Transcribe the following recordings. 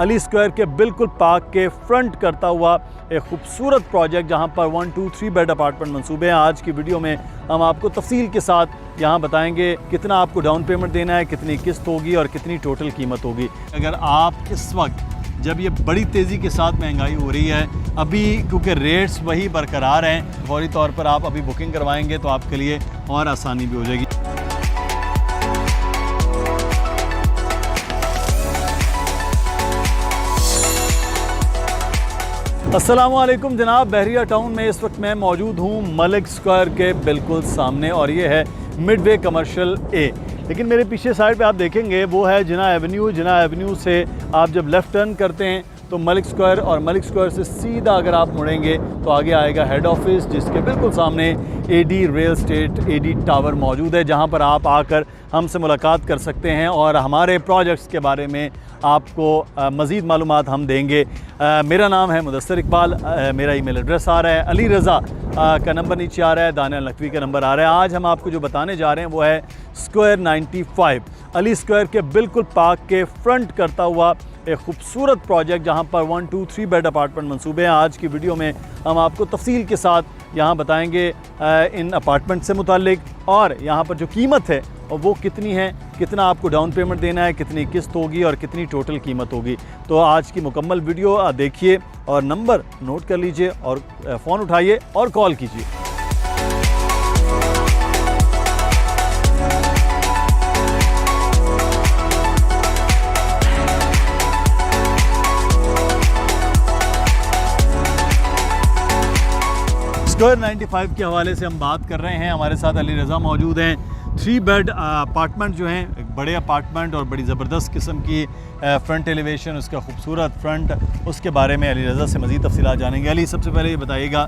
Ali square के बिल्कुल park के फ्रंट करता हुआ एक खूबसूरत प्रोजेक्ट जहां पर 1, 2, 3 बेड अपार्टमेंट मंसूबे हैं। आज की वीडियो में हम आपको तफसील के साथ यहां बताएंगे कितना आपको डाउन पेमेंट देना है, कितनी किस्त होगी और कितनी टोटल कीमत होगी। अगर आप इस वक्त जब ये बड़ी तेज़ी के साथ महंगाई हो रही है, अभी क्योंकि रेट्स वही बरकरार हैं, फौरी तौर पर आप अभी बुकिंग करवाएंगे तो आपके लिए और आसानी भी हो जाएगी। अस्सलामुअलैकुम जनाब, बहरिया टाउन में इस वक्त मैं मौजूद हूँ मलिक स्क्वायर के बिल्कुल सामने और ये है मिडवे कमर्शियल ए। लेकिन मेरे पीछे साइड पे आप देखेंगे वो है जिना एवेन्यू। जिना एवेन्यू से आप जब लेफ़्ट टर्न करते हैं तो मलिक स्क्वायर, और मलिक स्क्वायर से सीधा अगर आप मुड़ेंगे तो आगे आएगा हेड ऑफिस, जिसके बिल्कुल सामने AD real estate AD tower मौजूद है, जहां पर आप आकर हमसे मुलाकात कर सकते हैं और हमारे प्रोजेक्ट्स के बारे में आपको मज़ीद मालूमात हम देंगे। मेरा नाम है मुदस्सिर इकबाल, मेरा ईमेल एड्रेस आ रहा है, अली रज़ा का नंबर नीचे आ रहा है, दानियाल नकवी का नंबर आ रहा है। आज हम आपको जो बताने जा रहे हैं वो है स्क्वायर 95 अली स्क्वायर के बिल्कुल पार्क के फ्रंट करता हुआ एक खूबसूरत प्रोजेक्ट जहां पर 1, 2, 3 बेड अपार्टमेंट मंसूबे हैं। आज की वीडियो में हम आपको तफसील के साथ यहाँ बताएंगे इन अपार्टमेंट से मुतालिक, और यहाँ पर जो कीमत है और वो कितनी है, कितना आपको डाउन पेमेंट देना है, कितनी किस्त होगी और कितनी टोटल कीमत होगी। तो आज की मुकम्मल वीडियो देखिए और नंबर नोट कर लीजिए और फ़ोन उठाइए और कॉल कीजिए। स्क्वायर 95 के हवाले से हम बात कर रहे हैं। हमारे साथ अली रज़ा मौजूद हैं। 3 बेड अपार्टमेंट जो हैं, एक बड़े अपार्टमेंट और बड़ी ज़बरदस्त किस्म की फ्रंट एलिवेशन, उसका खूबसूरत फ्रंट, उसके बारे में अली रज़ा से मज़ीद तफसीलात जानेंगे। अली, सबसे पहले ये बताइएगा,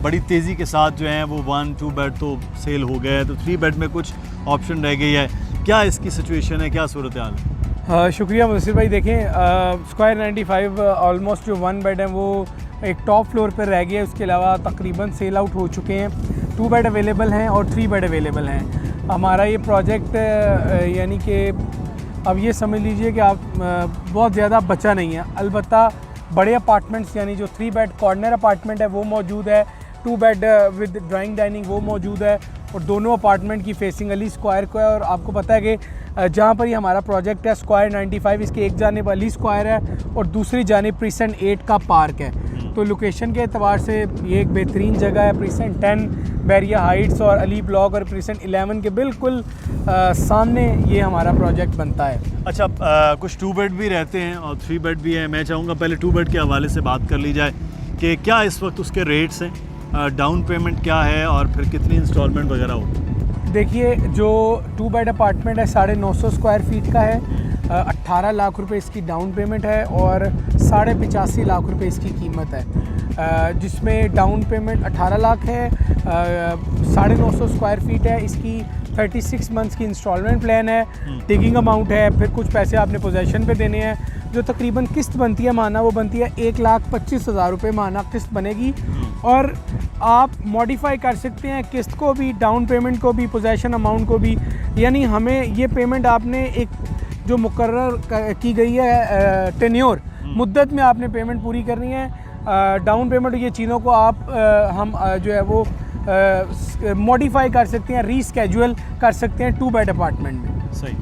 बड़ी तेज़ी के साथ जो हैं वो 1, 2 बेड तो सेल हो गए हैं, तो 3 बेड में कुछ ऑप्शन रह गई है, क्या इसकी सिचुएशन है, क्या सूरत हाल है? शुक्रिया मुदस्सिर भाई। देखें, स्क्वायर 95 ऑलमोस्ट जो 1 बेड है वो एक टॉप फ्लोर पर रह गया है, उसके अलावा तकरीबन सेल आउट हो चुके हैं। 2 बेड अवेलेबल हैं और 3 बेड अवेलेबल हैं। हमारा ये प्रोजेक्ट यानी कि अब ये समझ लीजिए कि आप बहुत ज़्यादा बचा नहीं है। अलबत्ता बड़े अपार्टमेंट्स यानी जो 3 बेड कॉर्नर अपार्टमेंट है वो मौजूद है, 2 बेड विद ड्राइंग डाइनिंग वो मौजूद है, और दोनों अपार्टमेंट की फेसिंग अली स्क्वायर को है। और आपको पता है कि जहाँ पर ये हमारा प्रोजेक्ट है स्क्वायर 95, इसके एक जानिब अली स्क्वायर है और दूसरी जानिब प्रीसेंट 8 का पार्क है। तो लोकेशन के अतबार से ये एक बेहतरीन जगह है। प्रीसेंट 10 बैरिया हाइट्स और अली ब्लॉक और प्रीसेंट 11 के बिल्कुल सामने ये हमारा प्रोजेक्ट बनता है। अच्छा, कुछ 2 बेड भी रहते हैं और 3 बेड भी हैं। मैं चाहूँगा पहले 2 बेड के हवाले से बात कर ली जाए कि क्या इस वक्त उसके रेट्स हैं, डाउन पेमेंट क्या है और फिर कितनी इंस्टॉलमेंट वगैरह हो। देखिए, जो 2 बेड अपार्टमेंट है 950 स्क्वायर फीट का है, 18 लाख रुपए इसकी डाउन पेमेंट है और 85.5 लाख रुपए इसकी कीमत है, जिसमें डाउन पेमेंट 18 लाख है, 950 स्क्वायर फीट है, इसकी 36 मंथ्स की इंस्टॉलमेंट प्लान है, टिगिंग अमाउंट है, फिर कुछ पैसे आपने पोजेसन पे देने हैं। जो तकरीबन किस्त बनती है माना वो बनती है 1,25,000 रुपये माना किस्त बनेगी, और आप मॉडिफाई कर सकते हैं किस्त को भी, डाउन पेमेंट को भी, पोजेसन अमाउंट को भी। यानी हमें ये पेमेंट आपने एक जो मुकर्रर की गई है टेन्योर मुद्दत में आपने पेमेंट पूरी करनी है। डाउन पेमेंट ये चीज़ों को आप हम जो है वो मॉडिफाई कर सकते हैं, रीस्केड्यूल कर सकते हैं 2 बेड अपार्टमेंट में। सही।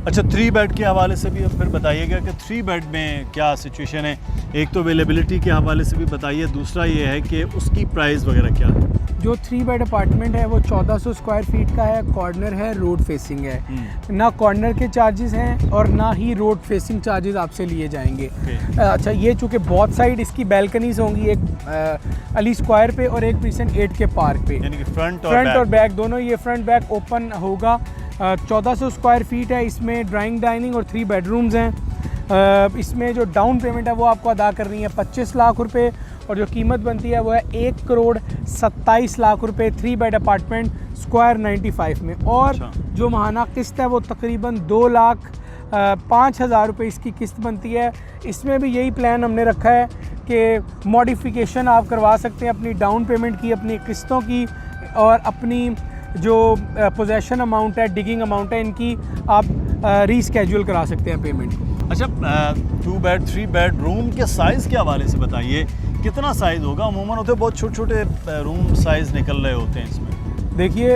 अच्छा, 3 बेड के हवाले से भी फिर बताइएगा कि 3 बेड में क्या सिचुएशन है। एक तो अवेलेबिलिटी के हवाले से भी बताइए, दूसरा ये है कि उसकी प्राइस वगैरह क्या है। जो 3 बेड अपार्टमेंट है वो 1400 स्क्वायर फीट का है, कॉर्नर है, रोड फेसिंग है। ना कॉर्नर के चार्जेस हैं और ना ही रोड फेसिंग चार्जेस आपसे लिए जाएंगे। अच्छा, ये चूँकि बहुत साइड इसकी बैल्कनीज होंगी, एक अली स्क्वायर पे और एक प्रीसेंट 8 के पार्क पे, यानी कि फ्रंट और बैक दोनों, ये फ्रंट बैक ओपन होगा। 1400 स्क्वायर फीट है, इसमें ड्राइंग डाइनिंग और 3 बेडरूम्स हैं। इसमें जो डाउन पेमेंट है वो आपको अदा करनी है 25 लाख रुपए, और जो कीमत बनती है वो है 1,27 लाख रुपए 3 बेड अपार्टमेंट स्क्वायर 95 में। और जो माहाना किस्त है वो तकरीबन 2,05,000 रुपये इसकी किस्त बनती है। इसमें भी यही प्लान हमने रखा है कि मॉडिफिकेशन आप करवा सकते हैं अपनी डाउन पेमेंट की, अपनी किस्तों की, और अपनी जो पोजेसन अमाउंट है, डिगिंग अमाउंट है, इनकी आप रीस्केड्यूल करा सकते हैं पेमेंट को। अच्छा 2 बेड 3 बेड रूम के साइज़ के हवाले से बताइए, कितना साइज़ होगा? अमूमन होते बहुत छोटे छोटे रूम साइज़ निकल रहे होते हैं इसमें। देखिए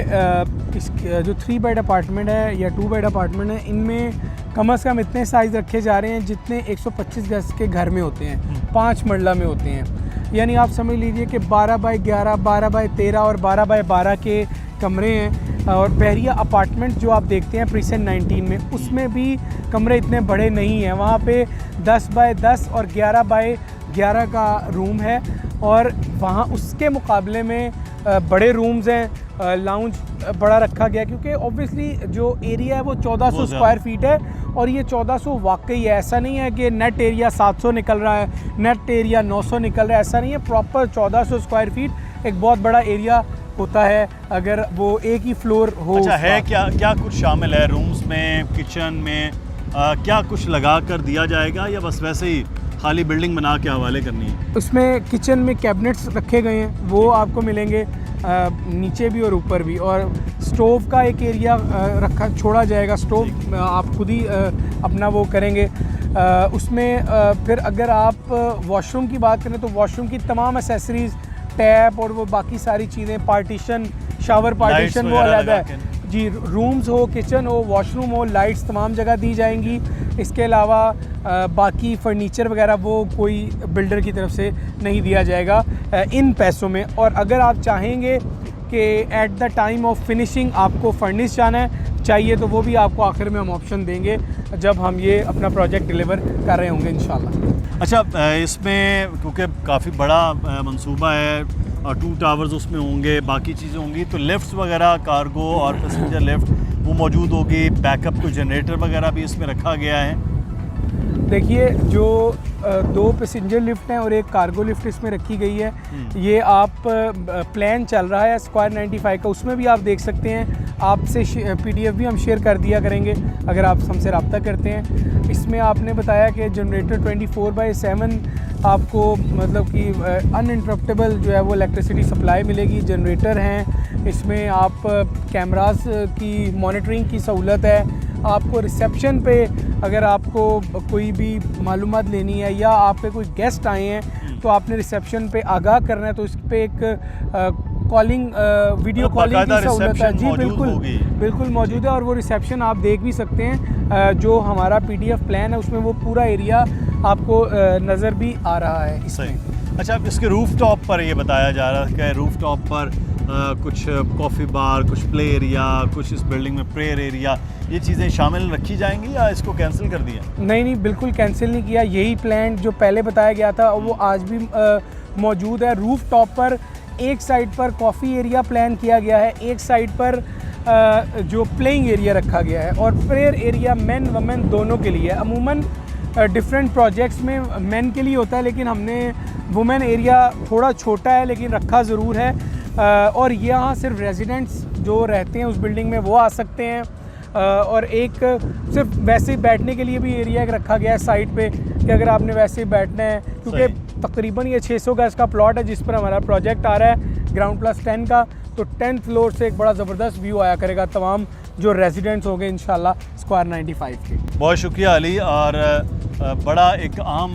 इस जो 3 बेड अपार्टमेंट है या 2 बेड अपार्टमेंट है, इनमें कम से कम इतने साइज़ रखे जा रहे हैं जितने 125 गज के घर में होते हैं, 5 मरला में होते हैं। यानी आप समझ लीजिए कि 12 बाई 11, 12 बाई 13 और 12 बाई 12 के कमरे हैं। और बहरिया अपार्टमेंट जो आप देखते हैं प्रीसेंट 19 में, उसमें भी कमरे इतने बड़े नहीं हैं। वहाँ पे 10 बाई 10 और 11 बाई 11 का रूम है और वहाँ उसके मुकाबले में बड़े रूम्स हैं। लाउंज बड़ा रखा गया क्योंकि ऑब्वियसली जो एरिया है वो 1400 स्क्वायर फीट है और ये 1400 वाकई है। ऐसा नहीं है कि नेट एरिया 700 निकल रहा है, नेट एरिया 900 निकल रहा है, ऐसा नहीं है। प्रॉपर 1400 स्क्वायर फीट एक बहुत बड़ा एरिया होता है अगर वो एक ही फ्लोर हो। अच्छा है क्या क्या कुछ शामिल है रूम्स में, किचन में? क्या कुछ लगा कर दिया जाएगा या बस वैसे ही खाली बिल्डिंग बना के हवाले करनी है? उसमें किचन में कैबिनेट्स रखे गए हैं, वो आपको मिलेंगे नीचे भी और ऊपर भी। और स्टोव का एक एरिया छोड़ा जाएगा। स्टोव आप खुद ही अपना वो करेंगे उसमें। फिर अगर आप वॉशरूम की बात करें तो वॉशरूम की तमाम एसेसरीज़, टैप और वो बाकी सारी चीज़ें, पार्टीशन, शावर पार्टीशन वो अलग है जी। रूम्स हो, किचन हो, वॉशरूम हो, लाइट्स तमाम जगह दी जाएंगी। इसके अलावा बाकी फर्नीचर वगैरह वो कोई बिल्डर की तरफ से नहीं दिया जाएगा इन पैसों में। और अगर आप चाहेंगे कि at the time of finishing आपको फर्निश जाना है चाहिए तो वो भी आपको आखिर में हम ऑप्शन देंगे जब हम ये अपना प्रोजेक्ट डिलीवर कर रहे होंगे इंशाल्लाह। अच्छा इसमें क्योंकि काफ़ी बड़ा मंसूबा है और 2 टावर्स उसमें होंगे, बाकी चीज़ें होंगी, तो लिफ्ट्स वगैरह कार्गो और पैसेंजर लिफ्ट वो मौजूद होगी। बैकअप कोई जनरेटर वगैरह भी इसमें रखा गया है? देखिए जो 2 पैसेंजर लिफ्ट हैं और एक कार्गो लिफ्ट इसमें रखी गई है। ये आप प्लान चल रहा है स्क्वायर 95 का, उसमें भी आप देख सकते हैं। आपसे PDF भी हम शेयर कर दिया करेंगे अगर आप हमसे रब्ता करते हैं। इसमें आपने बताया कि जनरेटर 24/7 आपको मतलब कि अनइंटरप्टेबल जो है वो इलेक्ट्रिसिटी सप्लाई मिलेगी। जनरेटर हैं इसमें, आप कैमरास की मॉनिटरिंग की सहूलत है। आपको रिसेप्शन पे अगर आपको कोई भी मालूमात लेनी है या आप पे कोई गेस्ट आए हैं तो आपने रिसेप्शन पे आगाह करना है तो इस पे एक कॉलिंग वीडियो कॉलिंग की सहूलत है जी। बिल्कुल मौजूद है और वो रिसेप्शन आप देख भी सकते हैं। जो हमारा PDF प्लान है उसमें वो पूरा एरिया आपको नज़र भी आ रहा है इसमें। अच्छा इसके रूफ टॉप पर ये बताया जा रहा है कि रूफ टॉप पर कुछ कॉफ़ी बार, कुछ प्ले एरिया, कुछ इस बिल्डिंग में प्रेयर एरिया, ये चीज़ें शामिल रखी जाएंगी या इसको कैंसिल कर दिया? नहीं, बिल्कुल कैंसिल नहीं किया। यही प्लान जो पहले बताया गया था वो आज भी मौजूद है। रूफ टॉप पर एक साइड पर कॉफ़ी एरिया प्लान किया गया है, एक साइड पर जो प्लेइंग एरिया रखा गया है और प्रेयर एरिया मेन वमेन दोनों के लिए। अमूमन डिफरेंट प्रोजेक्ट्स में मेन के लिए होता है लेकिन हमने वुमेन एरिया थोड़ा छोटा है लेकिन रखा ज़रूर है। और यहाँ सिर्फ रेजिडेंट्स जो रहते हैं उस बिल्डिंग में वो आ सकते हैं। और एक सिर्फ वैसे ही बैठने के लिए भी एरिया रखा गया है साइड पे कि अगर आपने वैसे ही बैठना है, क्योंकि तकरीबन ये 600 गज का प्लॉट है जिस पर हमारा प्रोजेक्ट आ रहा है ग्राउंड+10 का, तो 10th फ्लोर से एक बड़ा ज़बरदस्त व्यू आया करेगा तमाम जो रेजिडेंट्स होंगे इंशाल्लाह स्क्वायर 95 के। बहुत शुक्रिया अली। और बड़ा एक आम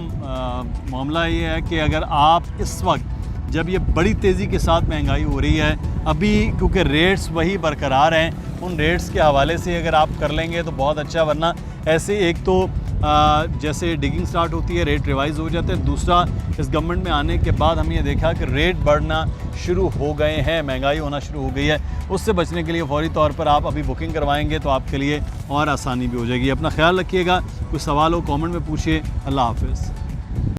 मामला ये है कि अगर आप इस वक्त जब ये बड़ी तेज़ी के साथ महंगाई हो रही है, अभी क्योंकि रेट्स वही बरकरार हैं, उन रेट्स के हवाले से अगर आप कर लेंगे तो बहुत अच्छा। वरना ऐसे एक तो जैसे डिगिंग स्टार्ट होती है रेट रिवाइज़ हो जाते हैं, दूसरा इस गवर्नमेंट में आने के बाद हमने ये देखा कि रेट बढ़ना शुरू हो गए हैं, महंगाई होना शुरू हो गई है। उससे बचने के लिए फ़ौरी तौर पर आप अभी बुकिंग करवाएंगे तो आपके लिए और आसानी भी हो जाएगी। अपना ख्याल रखिएगा, कोई सवाल हो कमेंट में पूछिए। अल्लाह हाफ़िज़।